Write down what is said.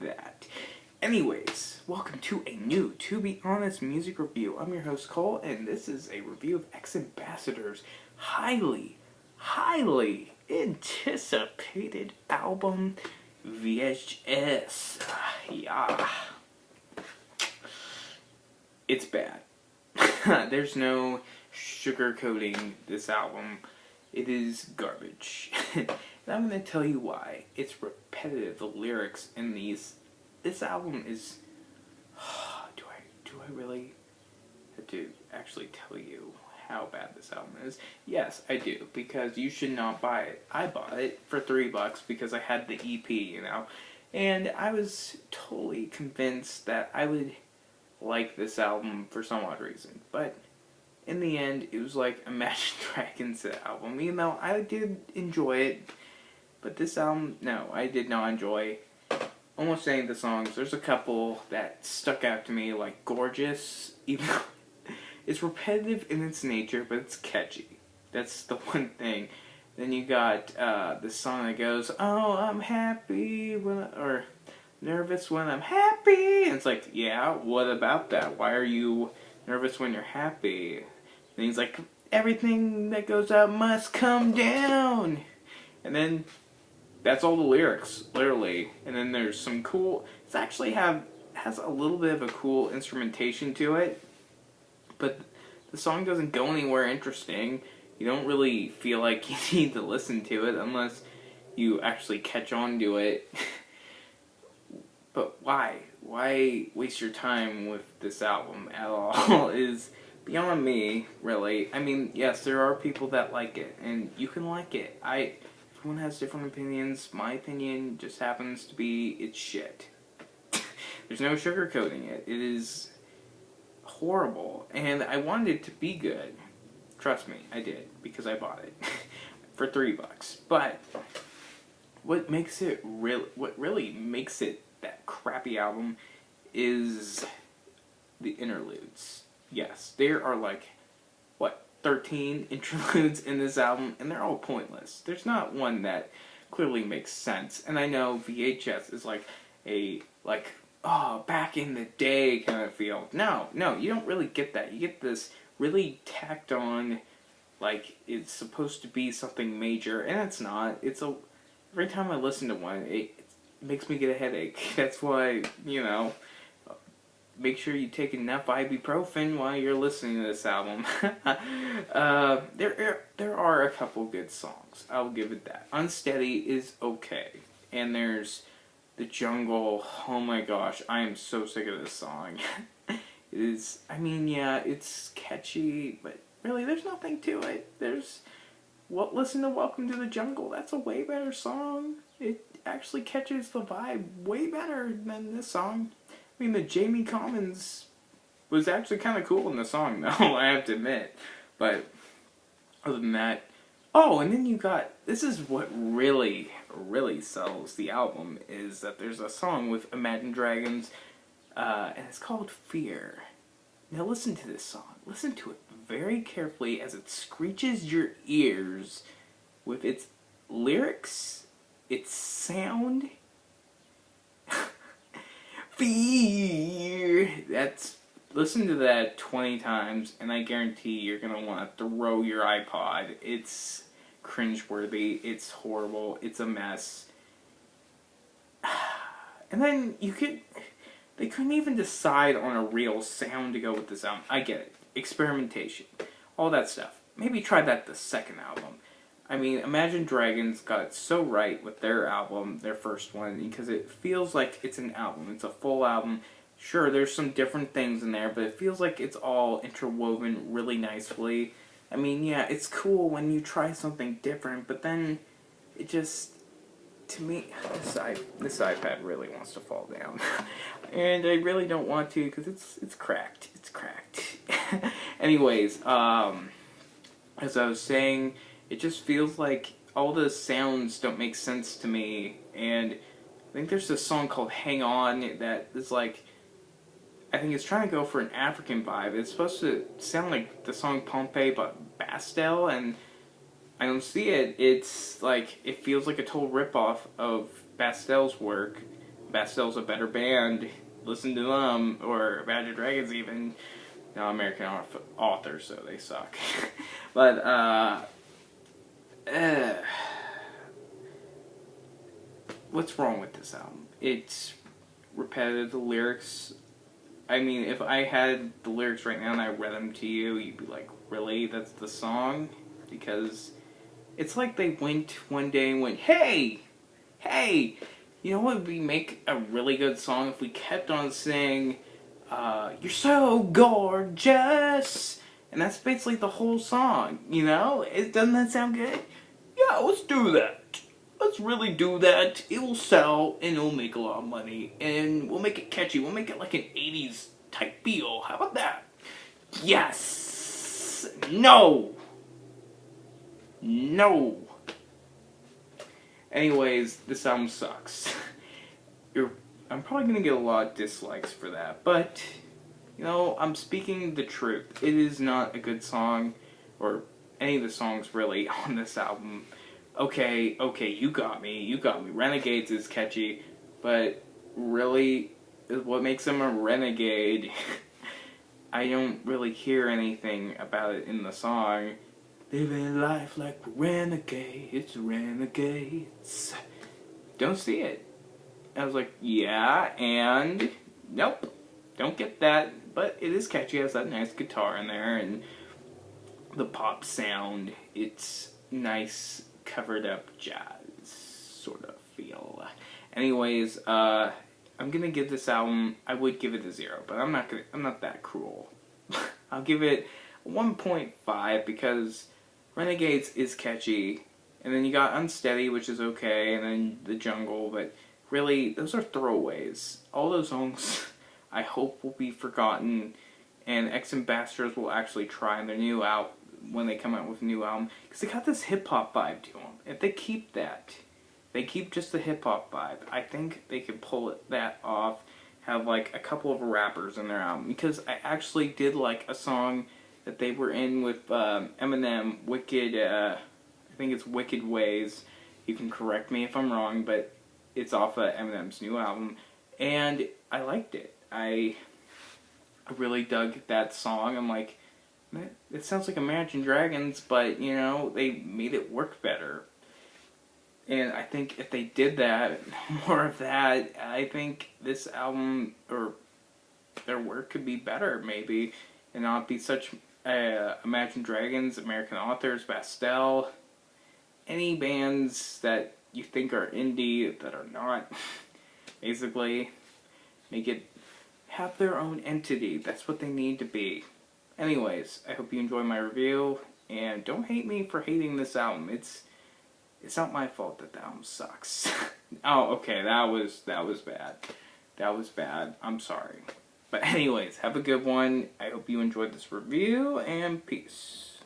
that. Anyways, welcome to a new To Be Honest music review. I'm your host Cole, and this is a review of X Ambassador's highly anticipated album, VHS. Yeah. It's bad. There's no sugarcoating this album. It is garbage. And I'm going to tell you why. It's repetitive. The lyrics in this album is... Do I really have to actually tell you how bad this album is? Yes, I do, because you should not buy it. I bought it for $3 because I had the EP, you know, and I was totally convinced that I would like this album for some odd reason, but in the end, it was like Imagine Dragons' album. Even though I did enjoy it, but this album, no, I did not enjoy almost any of the songs. There's a couple that stuck out to me, like Gorgeous, even though it's repetitive in its nature, but it's catchy. That's the one thing. Then you got the song that goes, "Oh, I'm happy when," or "Nervous when I'm happy." And it's like, yeah, what about that? Why are you nervous when you're happy? And he's like, "Everything that goes up must come down." And then that's all the lyrics, literally. And then there's some cool... It's actually has a little bit of a cool instrumentation to it, but the song doesn't go anywhere interesting. You don't really feel like you need to listen to it unless you actually catch on to it. But why? Why waste your time with this album at all is beyond me, really. I mean, yes, there are people that like it, and you can like it. Everyone has different opinions. My opinion just happens to be it's shit. There's no sugarcoating it. It is horrible, and I wanted it to be good. Trust me, I did, because I bought it for $3. But what really makes it that crappy album is the interludes. Yes, there are like, 13 interludes in this album, and they're all pointless. There's not one that clearly makes sense. And I know VHS is like oh, back in the day kind of feel. No, you don't really get that. You get this really tacked on, like it's supposed to be something major, and it's not. Every time I listen to one, it makes me get a headache. That's why, you know, make sure you take enough ibuprofen while you're listening to this album. There are a couple good songs. I'll give it that. Unsteady is okay. And there's The Jungle. Oh my gosh, I am so sick of this song. It is, I mean, yeah, it's catchy, but really there's nothing to it. Listen to Welcome to the Jungle. That's a way better song. It actually catches the vibe way better than this song. I mean, the Jamie Commons was actually kind of cool in the song, though, I have to admit. But other than that... Oh, and then you got... This is what really sells the album, is that there's a song with Imagine Dragons, and it's called Fear. Now listen to this song. Listen to it very carefully as it screeches your ears with its lyrics, its sound... Fear. Listen to that 20 times, and I guarantee you're gonna want to throw your iPod. It's cringeworthy. It's horrible. It's a mess. And then they couldn't even decide on a real sound to go with this album. I get it. Experimentation. All that stuff. Maybe try that the second album. I mean, Imagine Dragons got it so right with their album, their first one, because it feels like it's an album. It's a full album. Sure, there's some different things in there, but it feels like it's all interwoven really nicely. I mean, yeah, it's cool when you try something different, but then it just, to me, this iPad really wants to fall down. And I really don't want to, because it's cracked. It's cracked. Anyways, as I was saying... It just feels like all the sounds don't make sense to me, and I think there's this song called Hang On that is like, I think it's trying to go for an African vibe. It's supposed to sound like the song Pompeii by Bastille, and I don't see it. It's like, it feels like a total ripoff of Bastille's work, Bastel's a better band. Listen to them, or Imagine Dragons even. No, American Authors, so they suck. But, what's wrong with this album? It's repetitive, the lyrics. I mean, if I had the lyrics right now and I read them to you, you'd be like, really? That's the song? Because it's like they went one day and went, hey, you know what would be make a really good song if we kept on saying, you're so gorgeous, and that's basically the whole song, you know? Doesn't that sound good? Yeah, let's do that. Let's really do that. It will sell, and it'll make a lot of money, and we'll make it catchy. We'll make it like an 80s type feel. How about that? Yes! No! No! Anyways, this album sucks. I'm probably gonna get a lot of dislikes for that, but, you know, I'm speaking the truth. It is not a good song, or any of the songs really on this album. Okay, you got me. Renegades is catchy, but really, what makes him a renegade? I don't really hear anything about it in the song. Living life like renegades, renegades. Don't see it. I was like, yeah, and nope, don't get that. But it is catchy. It has that nice guitar in there, and the pop sound. It's nice, covered up jazz sort of feel. Anyways, I'm gonna give this album. I would give it a 0, but I'm not that cruel. I'll give it 1.5 because Renegades is catchy, and then you got Unsteady, which is okay, and then The Jungle, but really, those are throwaways. All those songs, I hope, will be forgotten, and X Ambassadors will actually try in their new album, when they come out with a new album, because they got this hip-hop vibe to them. If they keep that, they keep just the hip-hop vibe, I think they could pull that off, have like a couple of rappers in their album, because I actually did like a song that they were in with Eminem, Wicked, I think it's Wicked Ways. You can correct me if I'm wrong, but it's off Eminem's new album, and I liked it. I really dug that song. I'm like, it sounds like Imagine Dragons, but, you know, they made it work better. And I think if they did that, more of that, I think this album, or their work could be better, maybe, and not be such Imagine Dragons, American Authors, Bastel, any bands that you think are indie that are not, basically, make it have their own entity. That's what they need to be. Anyways, I hope you enjoy my review, and don't hate me for hating this album. It's not my fault that the album sucks. Oh, okay, that was bad. That was bad. I'm sorry. But anyways, have a good one. I hope you enjoyed this review, and peace.